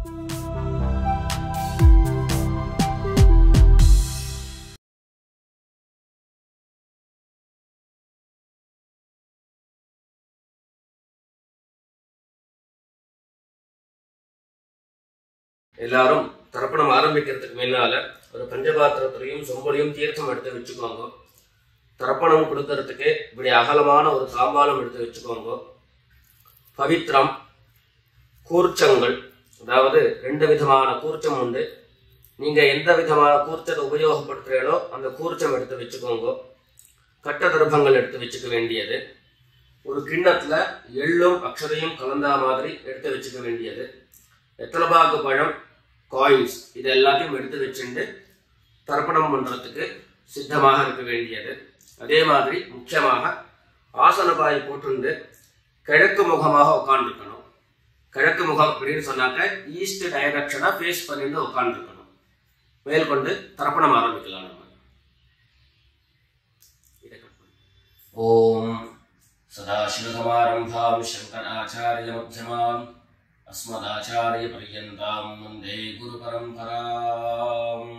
எல்லாரும் தர்ப்பணம் ஆரம்பிக்கிறதுக்கு முன்னால ஒரு பஞ்சபாத்திரத்திலையும் சொம்பலையும் தீர்த்தம் எடுத்து வச்சுக்கோங்க. தர்ப்பணம் கொடுக்கறதுக்கு இப்படி அகலமான ஒரு தாம்பாலம் எடுத்து வச்சுக்கோங்க. பவித்ரம், கூர்ச்சங்கள், அதாவது 2 விதமான கூர்ச்சம் உண்டு. நீங்க எந்த விதமான கூர்ச்சத்தை உபயோகப்படுத்துறீங்களோ அந்த கூர்ச்சம் எடுத்து வச்சுக்கோங்க. கட்ட தர்ப்பங்கள் எடுத்து வச்சுக்க வேண்டியது. ஒரு கிண்ணத்துல எள்ளும் அக்ஷதையும் கலந்தா மாதிரி எடுத்து வச்சுக்க வேண்டியது. வெத்தலைபாக்கு பழம், காயின்ஸ், இது எல்லாத்தையும் எடுத்து வச்சுட்டு தர்ப்பணம் பண்றதுக்கு சித்தமாக இருக்க வேண்டியது. அதே மாதிரி முக்கியமாக ஆசனபாய் போட்டு கிழக்கு முகமாக உட்காந்துருக்கணும். கிழக்கு முகம் அப்படின்னு சொன்னாக்க ஈஸ்ட் டைரக்ஷனா ஃபேஸ் பண்ணிட்டு உட்காந்துருக்கணும். மேற்கொண்டு தர்ப்பணம் ஆரம்பிக்கலாம். நம்ம ஓம் சதாசிவசமாரம்பாம் சங்கராச்சாரிய மத்தியமாம் அஸ்மதாச்சாரிய பர்யந்தாம் வந்தே குரு பரம்பராம்.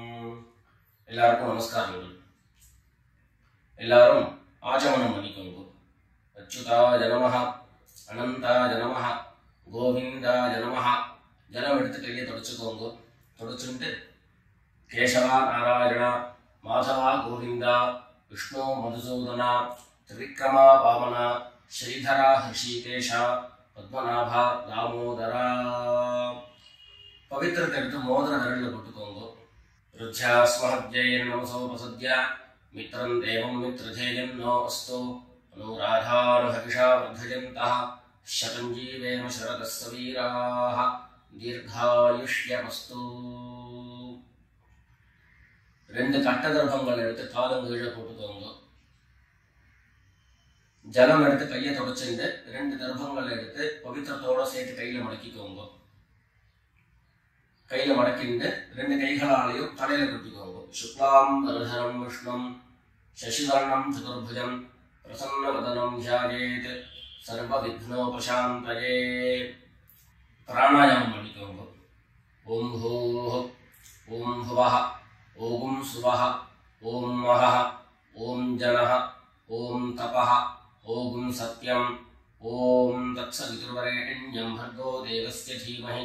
எல்லாருக்கும் நமஸ்காரங்கள். எல்லாரும் ஆச்சமனம் பண்ணிக்கோங்க. அச்சுதாய நமஹ, அனந்தாய நமஹ, கோவிந்தாய நமஹ. ஜலம் எடுத்து கையை தொடச்சுக்கோங்க. தொடச்சுட்டு கேசவா நாராயணா, மாதவா கோவிந்தா, விஷ்ணு மதுசூதனா, திரிக்ரமா வாமனா, ஸ்ரீதரா ஹிருஷிகேஷா, பத்மநாபா தாமோதரா. பவித்திரத்தை எடுத்து மோதிர விரலில் போட்டுக்கோங்க. ருத்யாஸ்மஹத்யேன் நமசோபசத்யா மித்ரம் தேவம் மித்ரதேயம் நோ அஸ்து அனுராதானுஹவிஷா வர்தயந்தः சதம் ஜீவேம சரதஸ்ஸ வீராः தீர்காயுஷ்யமஸ்து. 2 கட்ட தர்ப்பங்கள் எடுத்து காலம் கீழே போட்டுக்கோங்க. ஜலம் எடுத்து கையை தொடச்சுட்டு 2 தர்ப்பங்கள் எடுத்து பவித்திரத்தோட சேர்த்து கையில மடக்கிக்கோங்க. கையில மடக்கிட்டு 2 கைகளாலையும் தலையில கட்டிக்கோங்க. சுக்லாம் வரதரம் விஷ்ணம் சசிவர்ணம் சதுர்புஜம் பிரசன்னவதனம் தியாயேத் சர்வ விக்னோபசாந்தயே. பிராணாயாமம் பண்ணிக்கோங்க. ஓம் ஹோஹ், ஓம் ஹுவஹ, ஓம் சுவஹ, ஓம் மஹஹ, ஓம் ஜனஹ, ஓம் தபஹ, ஓம் சத்யம், ஓம் தத்சவிதுர்வரேண்யம் भर्गो देवस्य धीमहि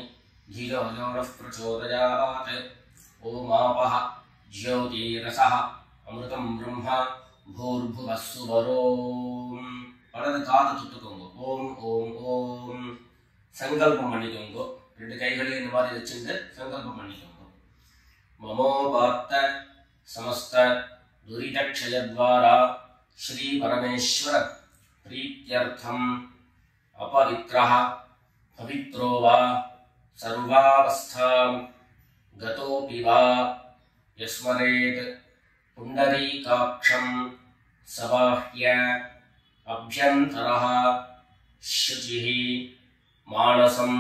धियो यो नः प्रचोदयात्. ஓம் ஆபஹ ஜ்யோதிரசஹ அமிர்தம் பிரம்மா பூர்புவः சுவரோம். வலது காது தொட்டுக்கோங்க. ஓம் ஓம் ஓம். சங்கல்பம் பண்ணிக்கோங்க. 2 கைகளையும் இந்த மாதிரி வச்சுட்டு சங்கல்பம் பண்ணிக்கோங்க. மமோபாத்த சமஸ்த துரிதக்ஷயத்வாரா ஸ்ரீ பரமேஸ்வர प्रीत्यर्थम अपवित्रः पवित्रो वा सर्वावस्थां गतोऽपि वा यस्मरेत् पुण्डरीकाक्षं सबाह्य अभ्यन्तरः शुचिः मानसं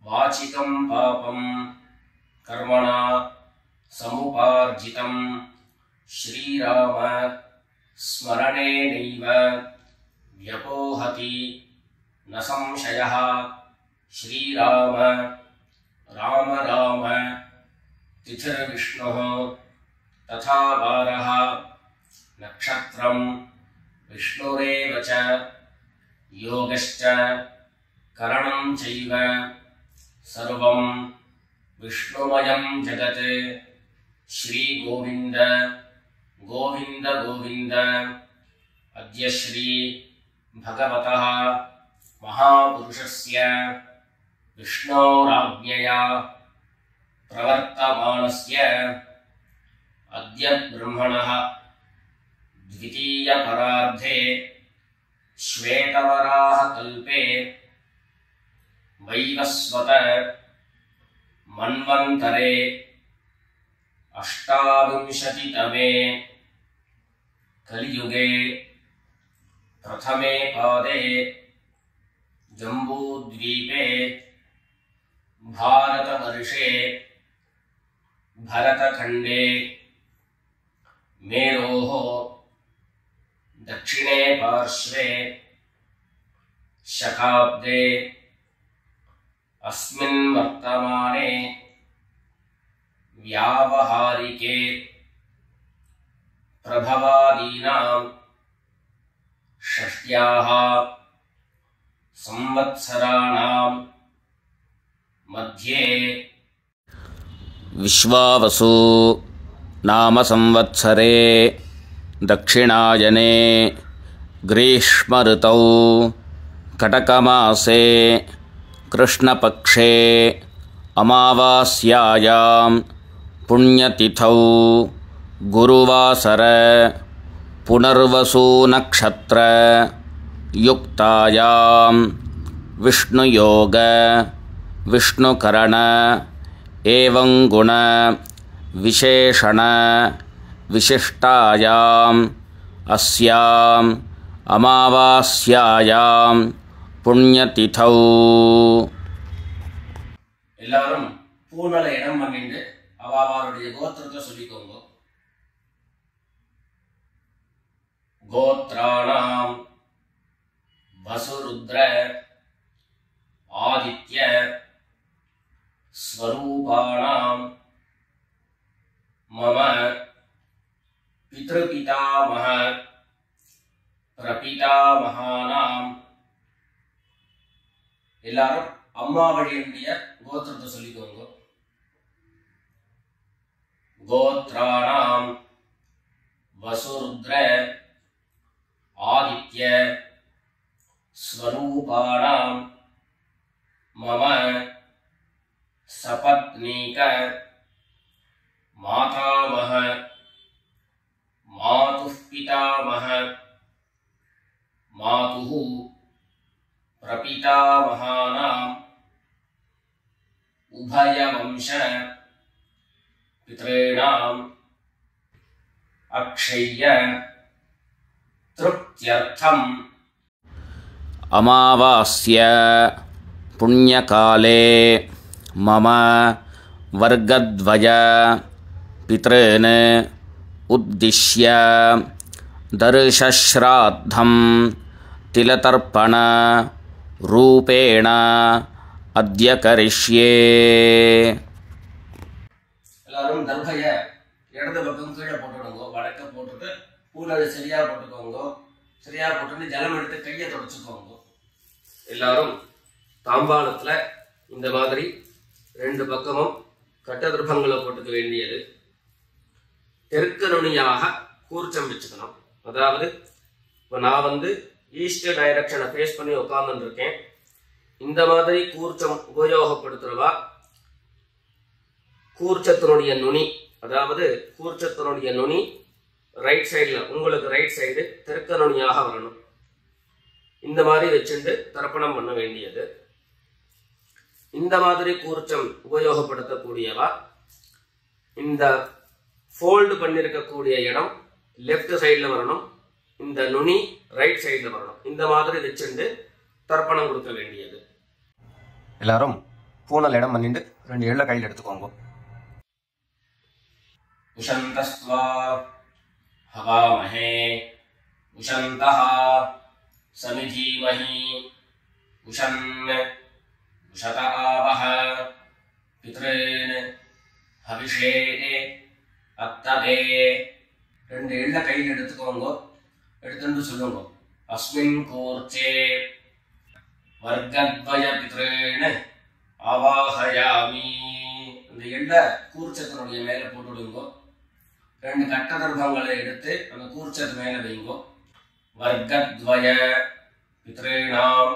वाचिकं पापं कर्मणा समुपार्जितं श्रीराम स्मरणेनैव व्यपोहति न संशयः. श्रीराम राम राम तिथिर्विष्णुः तथा वारः नक्षत्रं विष्णुरेव च योगश्च करणं चैव सर्वं विष्णुमयं जगत्. श्री गोविंद गोविंद गोविंद. अद्य श्री भगवतः महापुरुषस्य विष्णोराज्ञया प्रवर्तमानस्य अद्य ब्रह्मणः द्वितीयपरार्धे श्वेतवराह कल्पे वैवस्वत मन्वन्तरे 28तमे कलियुगे प्रथमे पादे जम्बूद्वीपे भारतवर्षे भरतखण्डे मेरोः दक्षिणे पार्श्वे शकाब्दे अस्मिन् वर्तमान व्यावहारिके प्रभवादीनां षष्ट्याः संवत्सराणां मध्ये विश्वावसु नाम संवत्सरे दक्षिणायने ग्रीष्म ऋतौ कटकमासे कृष्णपक्षे अमावास्यायां पुण्यतिथौ गुरुवासर पुनर्वसु नक्षत्र युक्तायां विष्णुयोग विष्णुकरण एवं गुण विशेषण विशिष्टायाम् अस्याम् अमावास्यायां पुण्यतिथौ எல்லாரும் பூனல இடம் பண்ணிட்டு அவளுடைய கோத்திரத்தை சொல்லிக்கோங்க. கோத்ராணாம் வசுருத்ர ஆதித்ய ஸ்வரூபாணாம் மம பித்ருபிதாமஹ பிரபிதாமஹானாம். எல்லாரும் அம்மா வழியுடைய கோத்திரத்தை சொல்லிக்கோங்க. கோத்ராணாம் வசுருத்ர ஆதித்ய ஸ்வரூபாணாம் மம சபத்னீக மாதாமஹ மாதுः பிதாமஹ மாதுः பிரபிதாமஹானாம் உபயவம்ச பித்ரேணாம் அக்ஷய்ய திருப்த்யர்த்தம் அமாவாஸ்ய புண்ணியகாலே மம வர்கத்வய பித்ரேன் உத்திஷ்ய தர்ஷஸ்ராத்தம் திலதர்ப்பண ரூபேண அத்ய கரிஷ்யே. எல்லாரும் தர்பைய இடது பக்கம் கீழே போட்டுடுங்க. வடக்க போட்டுட்டு பூனலை சரியா போட்டுக்கோங்க. சரியா போட்டுட்டு ஜலம் எடுத்து கையை தொடச்சுக்கோங்க. எல்லாரும் தாம்பாளத்துல இந்த மாதிரி ரெண்டு பக்கமும் கட்ட திருப்பங்களை போட்டுக்க வேண்டியது. தெற்கு நுனியாக கூர்ச்சம் வச்சுக்கணும். அதாவது இப்போ நான் ஈஸ்ட் டைரக்ஷனை ஃபேஸ் பண்ணி உட்கார்ந்து இருக்கேன். இந்த மாதிரி கூர்ச்சம் உபயோகப்படுத்துறவா கூர்ச்சத்தினுடைய நுனி, அதாவது கூர்ச்சத்தினுடைய நுனி ரைட் சைடில், உங்களுக்கு ரைட் சைடு தெற்கு நுனியாக வரணும். இந்த மாதிரி வச்சுட்டு தர்ப்பணம் பண்ண வேண்டியது. இந்த மாதிரி கூர்ச்சம் உபயோகப்படுத்தக்கூடியவா இந்த ஃபோல்டு பண்ணிருக்கக்கூடிய இடம் லெஃப்ட் சைடில் வரணும். இந்த நுனி ரைட் சைடில் வரணும். இந்த மாதிரி வச்சுட்டு தர்ப்பணம் கொடுக்க வேண்டியது. எல்லாரும் பூனல் இடம் பண்ணிட்டு ரெண்டு எள்ள கையில் எடுத்துக்கோங்க. உஷந்தஸ்வா ஹவாமஹே உஷந்தஹ சமிதீமஹி உஷன் உஷத ஆவஹ பித்ரேன் ஹவிஷே அத்தவே. ரெண்டு எள்ள கையில் எடுத்துக்கோங்க. எடுத்துட்டு சொல்லுங்க. அஸ்மின் கூர்ச்சே வர்கத்வய பித்ரேன் ஆவாஹயாமி. இந்த எள்ள கூர்ச்சத்தினுடைய மேல போட்டுடுங்க. ரெண்டு கட்ட தர்ப்பங்களை எடுத்து அந்த கூர்ச்சத்து மேல வைங்க. வர்கத்வய பித்ரேணாம்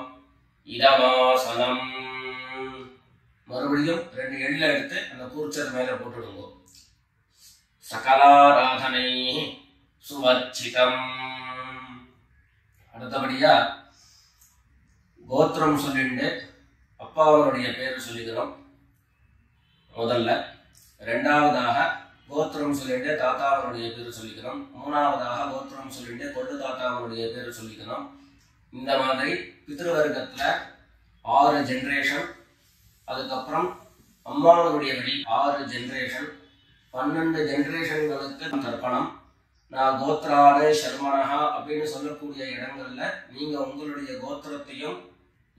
இதமாசனம். மறுபடியும் ரெண்டு எள்ள எடுத்து அந்த கூர்ச்சத்து மேல போட்டுடுங்க. சகலாராதனை சுவர்ச்சிதம். அடுத்தபடியா கோத்திரம் சொல்லிட்டு அப்பாவனுடைய பேர் சொல்லிக்கிறோம் முதல்ல. ரெண்டாவதாக கோத்திரம் சொல்லிட்டு தாத்தாவனுடைய பேர் சொல்லிக்கிறோம். மூணாவதாக கோத்திரம் சொல்லிட்டு கொள்ளு தாத்தாவனுடைய பேர் சொல்லிக்கிறோம். இந்த மாதிரி பித்ருவர்க்கத்துல 6 ஜெனரேஷன், அதுக்கப்புறம் அம்மாவனுடைய வழி 6 ஜெனரேஷன், 12 ஜெனரேஷன்களுக்கு தர்ப்பணம். நான் கோத்ரான சர்மனஹா அப்படின்னு சொல்லக்கூடிய இடங்கள்ல நீங்க உங்களுடைய கோத்திரத்தையும்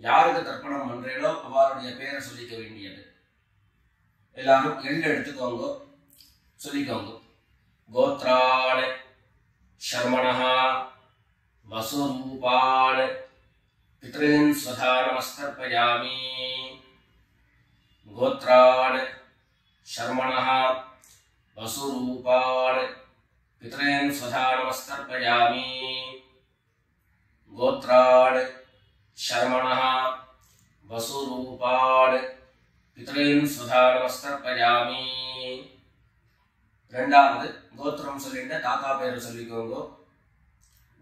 யாருக்கு தர்ப்பணம் பண்றீங்களோ அவருடைய பேரை சொல்லிக்க வேண்டியது. எல்லாரும் எள்ளு எடுத்துக்கோங்க. சொல்லிக்கோங்க. கோத்ரான் சர்மணः வசுரூபான் பித்ருன் ஸ்வதா நமஸ்தர்ப்பயாமி. கோத்ரான் சர்மணः வசுரூபான் பித்ருன் ஸ்வதா நமஸ்தர்ப்பயாமி. கோத்ரான் சர்மணः வசுரூபான் பித்ருன் ஸ்வதா நமஸ்தர்ப்பயாமி. ரெண்டாவது கோத்திரம் சொல்லிட்டு தாத்தா பேரு சொல்லிக்கோங்க.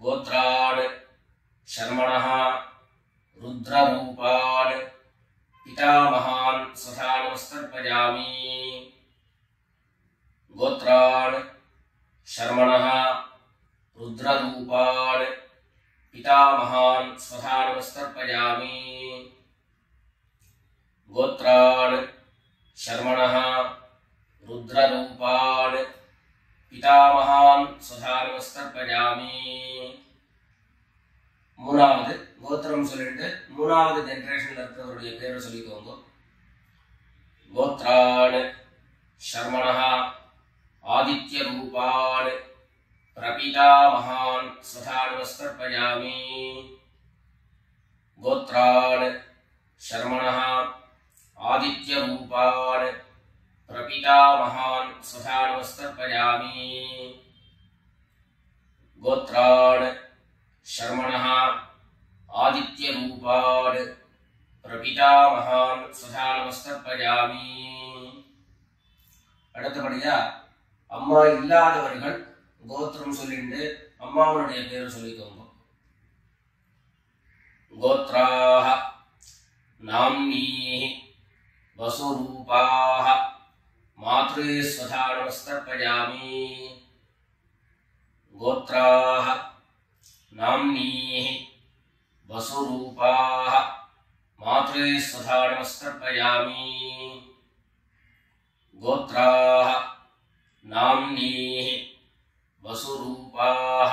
கோத்ரான் சர்மணः ருத்ரரூபான் பிதாமகான் ஸ்வதா நமஸ்தர்ப்பயாமி. கோத்ரான் சர்மணः ருத்ரரூபான் பிதாமகான் ஸ்வதா நமஸ்தர்ப்பயாமி. கோத்ரான் சர்மணः ருத்ரரூபான் பிதாமகான் ஸ்வதா நமஸ்தர்ப்பயாமி. மூணாவது கோத்திரம் சொல்லிட்டு மூணாவது ஜெனரேஷன்ல இருக்கிறவருடைய பேரை சொல்லிக்கோங்க. கோத்ரான் சர்மணः ஆதித்ய ரூபான் பிரபிதாமகான் ஸ்வதா நமஸ்தர்ப்பயாமி. கோத்ரான் சர்மணः ஆதித்ய ரூபான் பிரபிதாமகான் ஸ்வதா நமஸ்தர்ப்பயாமி. கோத்ரான் சர்மணः ஆதித்ய ரூபான் பிரபிதாமகான் ஸ்வதா நமஸ்தர்ப்பயாமி. அடுத்தபடியா அம்மா இல்லாதவர்கள் கோத்திரம் சொல்லிட்டு அம்மாவுடைய பேரை சொல்லிக்கோங்க. கோத்ராஹ நாம்னீஹி வசுரூபாஹ மாத்ரே ஸ்வதா நமஸ்தர்ப்பயாமி. கோத்ராஹ நாம்னீஹி வசுரூபாஹ மாத்ரே ஸ்வதா நமஸ்தர்ப்பயாமி. கோத்ராஹ நாம்னீஹி வசுரூபாஹ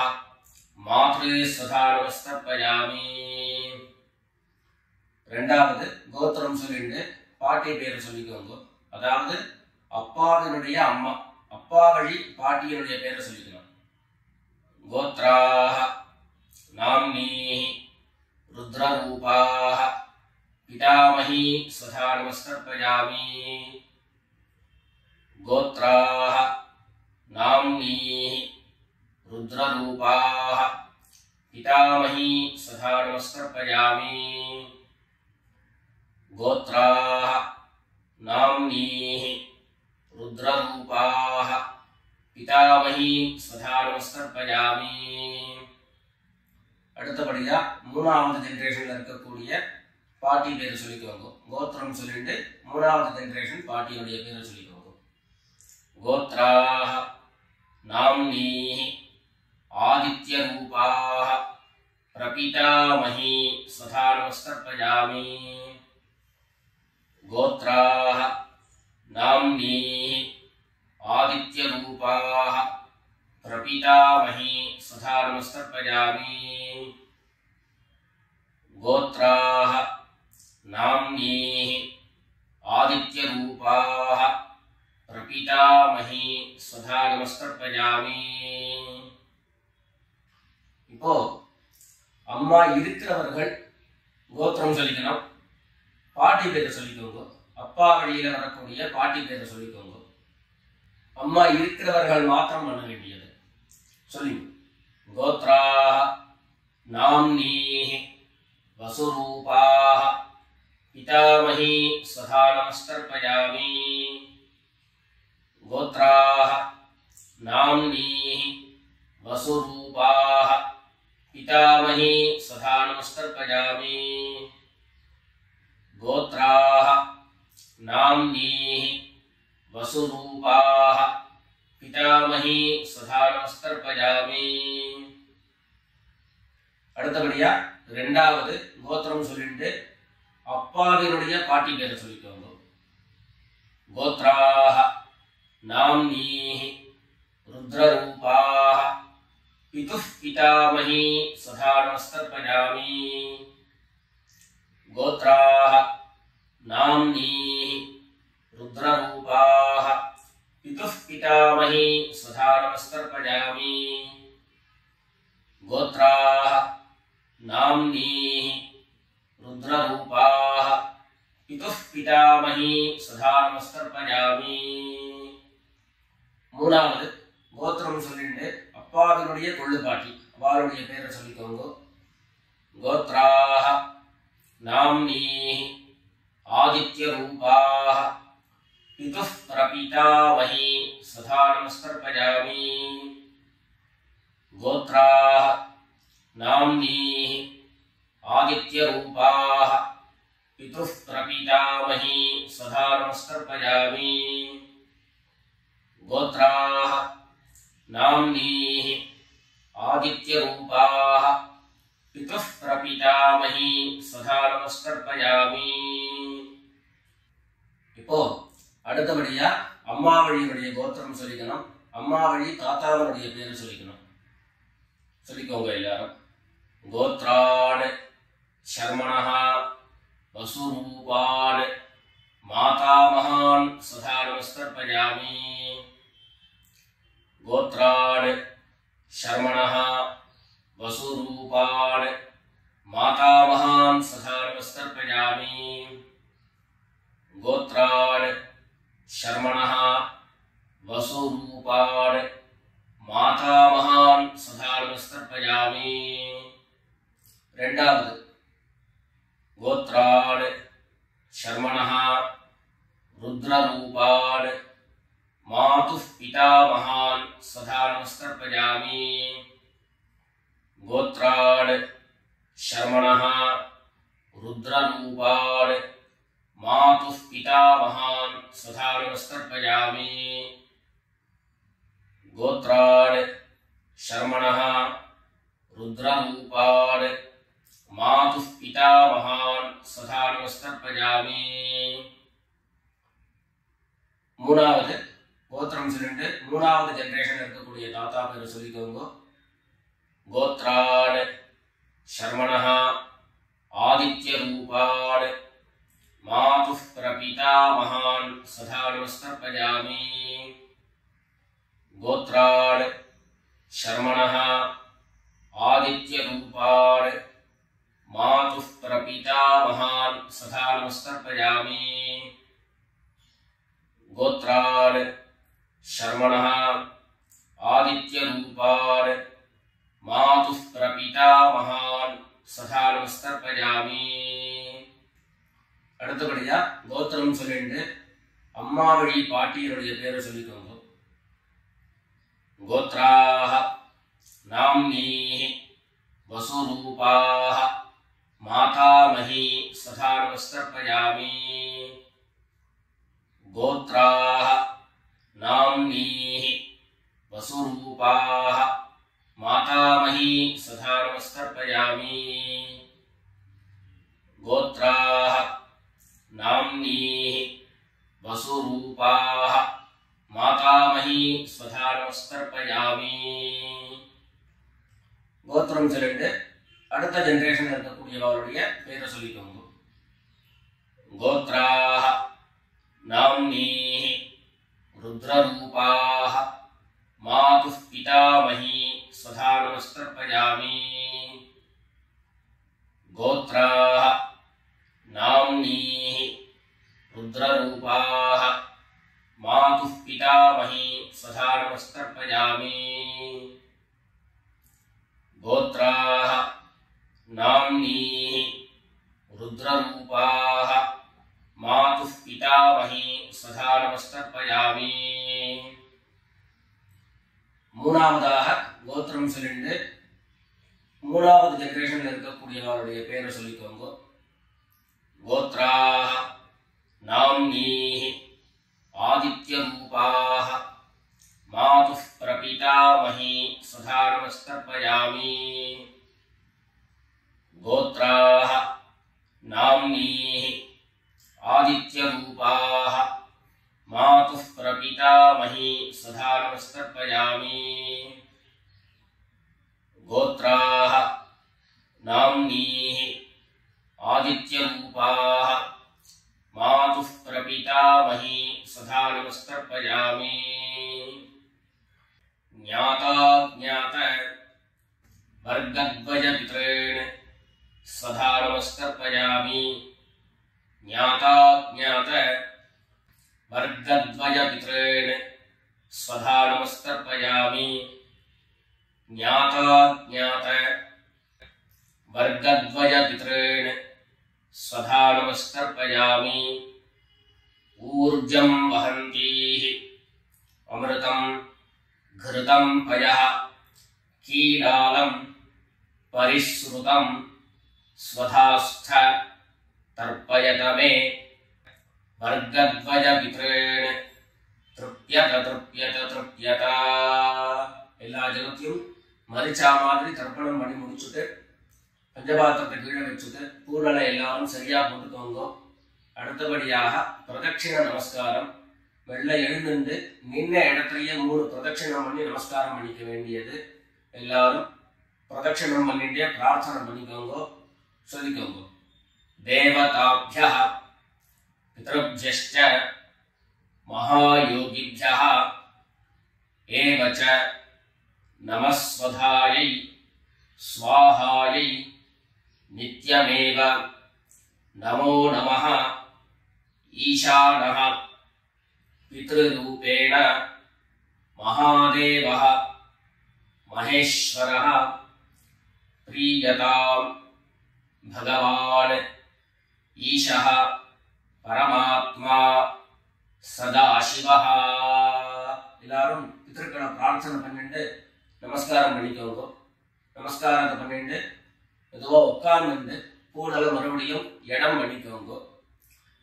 மாத்ரே ஸ்வதா நமஸ்தர்ப்பயாமி. ரெண்டாவது கோத்திரம் சொல்லிட்டு பாட்டி பேர் சொல்லிக்கோங்க. அதாவது அப்பாவினுடைய அம்மா, அப்பா வழி பாட்டியினுடைய பேரை சொல்லிக்கணும். கோத்ராஹ நாம்னீஹி ருத்ரரூபாஹ பிதாமஹி ஸ்வதா நமஸ்தர்ப்பயாமி. கோத்ராஹ நாம்னீஹி ருத்ரரூபாஹ பிதாமஹி ஸ்வதா நமஸ்தர்ப்பயாமி. கோத்ராஹ நாம்னீஹி ருத்ரரூபாஹ பிதாமஹி ஸ்வதா நமஸ்தர்ப்பயாமி. அடுத்தபடியா மூணாவது ஜெனரேஷன்ல இருக்கக்கூடிய பாட்டி பேரை சொல்லிக்கோங்க. கோத்திரம் சொல்லிட்டு மூணாவது ஜெனரேஷன் பாட்டியுடைய பேரை சொல்லிக்கோங்க. கோத்ராஹ நாம்னீஹி ஆதித்ய ரூபாஹ பிரபிதாமஹி ஸ்வதா நமஸ்தர்ப்பயாமி. கோத்ராஹ நாம்னீஹி ஆதித்ய ரூபாஹ பிரபிதாமஹி ஸ்வதா நமஸ்தர்ப்பயாமி. கோத்ராஹ நாம்னீஹி ஆதித்ய ரூபாஹ பிரபிதாமஹி ஸ்வதா நமஸ்தர்ப்பயாமி. இப்போ அம்மா இருக்கிறவர்கள் கோத்திரம் சொல்லிக்கணும், பாட்டி பேரை சொல்லிக்கோங்க. அப்பா வழியில வரக்கூடிய பாட்டி பேரை சொல்லிக்கோங்க. அம்மா இருக்கிறவர்கள் மாத்திரம் பண்ண வேண்டியது. சொல்லி கோத்ராஹ நாம்னீஹி வசுரூபாஹ பிதாமஹி ஸ்வதா நமஸ்தர்ப்பயாமி. கோத்ராஹ நாம்னீஹி வசுரூபாஹ பிதாமஹி ஸ்வதா நமஸ்தர்ப்பயாமி. கோத்ராஹ நாம்னீஹி வசுரூபாஹ பிதாமஹி ஸ்வதா நமஸ்தர்ப்பயாமி. அடுத்தபடியா ரெண்டாவது கோத்திரம் சொல்லிட்டு அப்பாவினுடைய பாட்டி பேரை சொல்லிக்கோங்க. கோத்ராஹ நாம்னீஹி ருத்ரரூபாஹ பிதுः பிதாமஹி ஸ்வதா நமஸ்தர்ப்பயாமி. கோத்ராஹ நாம்னீஹி ருத்ரரூபாஹ பிதுः पितामही स्वधा नमस्तर्पयामि। गोत्राः नाम्नीः रुद्ररूपाः पितुः पितामही स्वधा नमस्तर्पयामि। மூணாவது கோத்திரம் சொல்லிட்டு அப்பாவினுடைய கொள்ளுப்பாட்டி அவருடைய பேரை சொல்லிக்கோங்க. கோத்ராஹ நாம்னீஹி ஆதித்ய ரூபாஹ பிதுஹ் பிரபிதாமஹி சதா நமஸ்தர்ப்பயாமி. கோத்ராஹ நாம்னீஹி ஆதித்ய ரூபாஹ பிதுஹ் பிரபிதாமஹி சதா நமஸ்தர்ப்பயாமி. गोत्राः नाम्नीः आदित्यरूपाः पितुः प्रपितामही सदा नमस्कर्पयामि. இப்போ அடுத்தபடியா அம்மா வழியுடைய கோத்திரம் சொல்லிக்கணும். அம்மா வழி தாத்தாவுடைய பேரு சொல்லிக்கணும். சொல்லிக்கோங்க எல்லாரும். கோத்ரான் शर्मणः वसुरूपान् मातामहान् सदा नमस्कर्पयामि. गोत्रान् शर्मणः वसुरूपान् मातामहान् सदा नमस्कर्पयामि. गोत्रान् शर्मणः वसुरूपान् मातामहान् सदा नमस्कर्पयामि. ரெண்டாவது गोत्रान् शर्मणः रुद्ररूपान् मातुः पितामहान् सदा नमस्कर्पयामि. गोत्रान् शर्मणः रुद्ररूपान् मातुः पितामहान् सदा नमस्कर्पयामि. गोत्रान् शर्मणः रुद्ररूपान् मातुः पितामहान् सदा नमस्कर्पयामि. மூணாவது கோத்திரம் சொல்லிட்டு மூணாவது ஜெனரேஷன் இருக்கக்கூடிய தாத்தா பேரை சொல்லிக்கோங்க. கோத்ரான் शर्मणः आदित्य रूपान् मातुः प्रपितामहान् सदा नमस्कर्पयामि. गोत्रान् शर्मणः आदित्य रूपान् मातुः प्रपितामहान् सदा नमस्कर्पयामि. गोत्रान् शर्मणः आदित्य रूपान् मातुः प्रपितामहान् सदा नमस्कर्पयामि. அடுத்தபடியா கோத்திரம் சொல்லிட்டு அம்மா வழி பாட்டியருடைய பேரை சொல்லிக்கோங்க. गोत्राः नाम्नीः वसुरूपाः मातामही सदा नमस्कर्पयामि. गोत्राः नाम्नीः वसुरूपाः मातामही सदा नमस्कर्पयामि. गोत्राः नाम्नीः वसुरूपाः मातामही सदा नमस्कर्पयामि. கோத்திரம் சொல்லிட்டு அடுத்த ஜெனரேஷன் இருக்கக்கூடியவருடைய பேரை சொல்லிக்கோங்க. கோத்ராஹ नाम्नीः रुद्ररूपाः मातुः पितामही सदा नमस्कर्पयामि. गोत्राः नाम्नीः रुद्ररूपाः मातुः पितामही सदा नमस्कर्पयामि. गोत्राः नाम्नीः रुद्ररूपाः मातुः पितामही सदा नमस्कर्पयामि. மூணாவதாக கோத்திரம் சொல்லிட்டு மூணாவது ஜெனரேஷன்ல இருக்கக்கூடியவருடைய பேரை சொல்லிக்கோங்க. கோத்ராஹ நாம்னீஹி ஆதித்ய ரூபாஹ மாதுः பிரபிதாமஹி சதா நமஸ்கர்ப்பயாமி. கோத்ராஹ நாம்னீஹி आदित्य रूपाः मातुः प्रपितामही सदा नमस्कर्पयामि. गोत्राः नाम्नीः आदित्य रूपाः मातुः प्रपितामही सदा नमस्कर्पयामि. ज्ञाता ज्ञात वर्गद्वय पितॄन् स्वधा नमस्कर्पयामि ज्ञाता ज्ञात वर्गद्वय पितॄन् स्वधा नमस्कर्पयामि ज्ञाता ज्ञात वर्गद्वय पितॄन् स्वधा नमस्कर्पयामि ऊर्जं वहन्तीः अमृतं घृतं पयः कीलालं परिश्रुतं स्वधास्थ तर्पयत मे वर्गद्वय पितॄन् तृप्यत तृप्यत तृप्यत எல்லா ஜலத்தையும் மரிச்சா மாதிரி தர்ப்பணம் பண்ணி முடிச்சுட்டு பஞ்சபாத்திரத்தை கீழே வச்சுட்டு பூர்ணலை எல்லாரும் சரியா போட்டுக்கோங்க. அடுத்தபடியாக பிரதட்சிண நமஸ்காரம். வெள்ளை எழுந்து நின்ன இடத்துலயே 3 பிரதட்சிணம் பண்ணி நமஸ்காரம் பண்ணிக்க வேண்டியது. எல்லாரும் பிரதட்சிணம் பண்ணிட்டே பிரார்த்தனை பண்ணிக்கோங்க, சொல்லிக்கோங்க. தேவதாப்யः பித்ருப்யश्च மகாயோகிभ्यः ஏவச்ச நமஸ்வதாயை स्वाहायै नित्यमेव नमो नमः ईशानः पितृरूपेण महादेवः महेश्वरः प्रीयतां भगवान् ईशः परमात्मा सदाशिवः. எல்லாரும் பித்ருக்களை பிரார்த்தனை பண்ணிட்டு நமஸ்காரம் பண்ணிக்கோங்க. நமஸ்காரத்தை பண்ணிட்டு மெதுவா உட்கார்ந்து பூனலை மறுபடியும் இடம் பண்ணிக்கோங்க.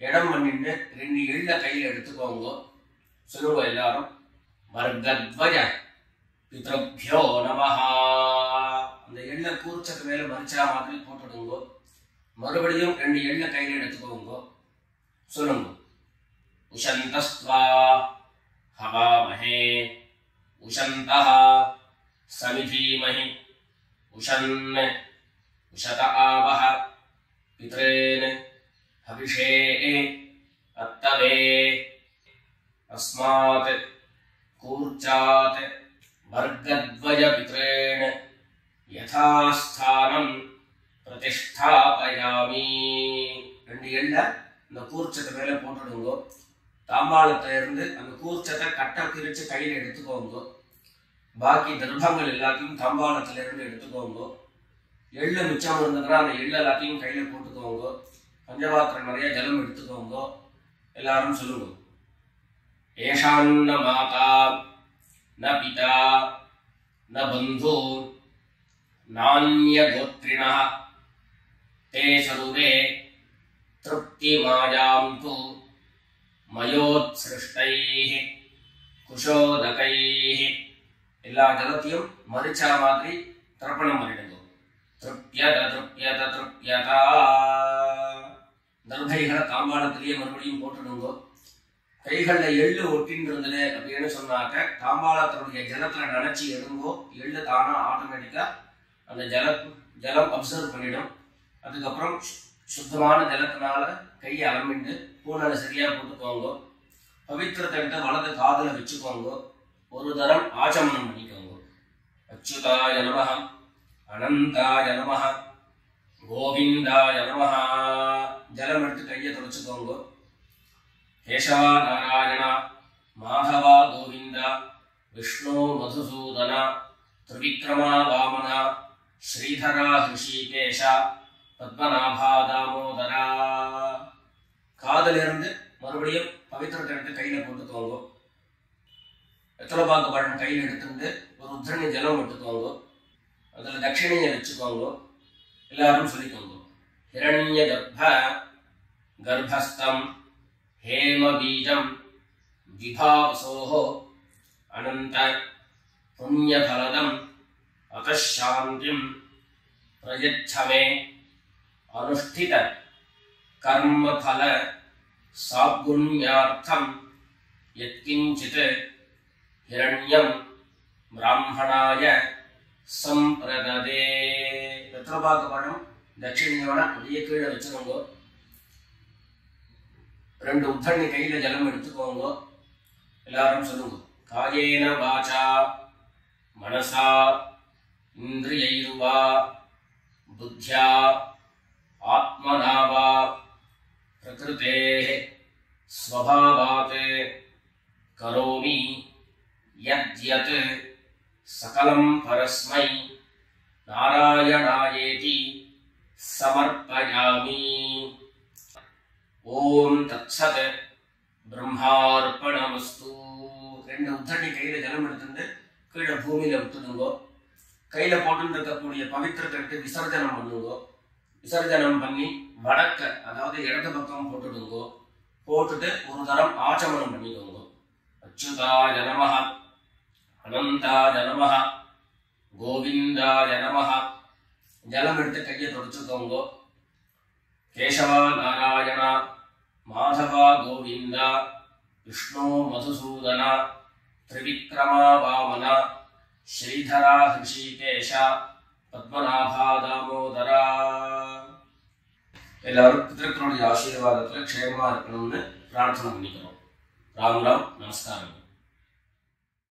இடம் பண்ணிட்டு 2 எள்ள கையில் எடுத்துக்கோங்க. சொல்லுங்க எல்லாரும் வர்கத்வய பித்ருப்யோ நமஹ. அந்த எள்ள கூர்ச்சத்து மேல மரிச்சா மாதிரி போட்டுடுங்க. மறுபடியும் 2 எள்ள கையில் எடுத்துக்கோங்க. சொல்லுங்க உஷந்தஸ்வா ஹவாமஹே உஷந்தஹ சமிதீமஹி उषन् उशत आवह पितॄन् हविषे अत्तवे अस्मात् कूर्चात् वर्गद्वय पितॄन् यथास्थानं प्रतिष्ठापयामि. 2 எள்ள இந்த கூர்ச்சத்தை மேல போட்டுடுங்க. தாம்பாளத்துல இருந்து அந்த கூர்ச்சத்தை கட்ட பிரிச்சு கையில எடுத்துக்கோங்க. பாக்கி தர்ப்பங்கள் எல்லாத்தையும் தாம்பாளத்துல இருந்து எடுத்துக்கோங்க. எள்ளு மிச்சம் இருந்ததுன்னா அந்த எள்ளு எல்லாத்தையும் கையில போட்டுக்கோங்க. பஞ்சபாத்திரம் நிறைய ஜலம் எடுத்துக்கோங்க. எல்லாரும் சொல்லுங்க ஏஷான்ன மாதா ந பிதா ந பந்து நான்ய கோத்ரிணः தே சர்வே திருப்தி மாயாம் து மயோத்ஸ்ருஷ்டைः குஷோதகைः. எல்லா ஜலத்தையும் மரிச்சா மாதிரி தர்ப்பணம் பண்ணிடுங்க. திருப்யத திருப்யத திருப்யதா. தர்பைகளை தாம்பாளத்திலேயே மறுபடியும் போட்டுடுங்க. கைகள்ல எள்ளு ஒட்டின்றது அப்படின்னு சொன்னாக்க தாம்பாளத்தினுடைய ஜலத்துல நினைச்சு எடுங்கோ. எள்ளு தானா ஆட்டோமேட்டிக்கா அந்த ஜலம் அப்சர்வ் பண்ணிடும். அதுக்கப்புறம் சுத்தமான ஜலத்தினால கையை அலம்பிட்டு பூனலை சரியா போட்டுக்கோங்க. பவித்திரத்தை எடுத்து வலது காதுல வச்சுக்கோங்க. ஒரு தரம் ஆச்சமனம் பண்ணிக்கோங்க. அச்சுதாய நமஹ அனந்தாய நமஹ கோவிந்தாய நமஹ. ஜலம் எடுத்து கையை தொடச்சுக்கோங்க. கேசவா நாராயண மாதவா கோவிந்த விஷ்ணு மதுசூதன திரிவிக்ரமா வாமன ஸ்ரீதரா ஹிருஷிகேஷ பத்மநாபா தாமோதரா. காதிலிருந்து மறுபடியும் பவித்திரத்தை எடுத்து கையில போட்டுக்கோங்க. வெத்தலைப்பாக்கு பழம் கையில் எடுத்துட்டு ஒரு உத்தரணி ஜலம் எடுத்துக்கோங்க. அதில் தட்சிணையை வச்சுக்கோங்க. எல்லாரும் சொல்லிக்கோங்க ஹிரண்ய கர்ப்பஸ்தம் हेम बीजं विभावसोः अनंत पुण्यफलदम् अतः शान्तिं प्रयच्छ मे अनुष्ठित कर्मफल सागुण्यार्थं यत्किंचित् हिरण्यं ब्राह्मणाय संप्रददे. வெத்தலைப்பாக்கு தட்சிணையோட அப்படியே கீழே வச்சுக்கோங்க. 2 உத்தரணி கையில ஜலம் எடுத்துக்கோங்க. எல்லாரும் சொல்லுங்க காயேன வாசா मनसा इन्द्रियैर्वा बुद्ध्या आत्मना वा प्रकृतेः स्वभावात् करोमि यद्यत् सकलं परस्मै नारायणायेति समर्पयामि। ओम तत्सत् ब्रह्मार्पणमस्तु। ரெண்டு உத்தரணி கையில ஜலம் எடுத்துட்டு கீழே பூமியில விட்டுடுங்கோ. கையில போட்டுருக்கக்கூடிய பவித்திரத்தை விட்டு விசர்ஜனம் பண்ணுங்கோ. விசர்ஜனம் பண்ணி வடக்க அதாவது இடது பக்கம் போட்டுடுங்கோ. போட்டுட்டு ஒரு தரம் ஆச்சமனம் பண்ணிக்கோங்க. அச்சுதாய நமஹ, அனந்தாய நமஹ, கோவிந்தாய நமஹ. ஜலம் எடுத்து கையை தொடச்சுக்கோங்க. கேசவா நாராயண, மாதவா கோவிந்தா, விஷ்ணு மதுசூதன, त्रिविक्रमा वामन, श्रीधरा ऋषिकेश, पद्मनाभा दामोदरा. எல்லாரும் பித்ருக்களுடைய ஆசீர்வாதத்துல க்ஷேமமா இருக்கணும்னு பிரார்த்தனை பண்ணிக்கிறோம். ராம் ராம், நமஸ்காரம்.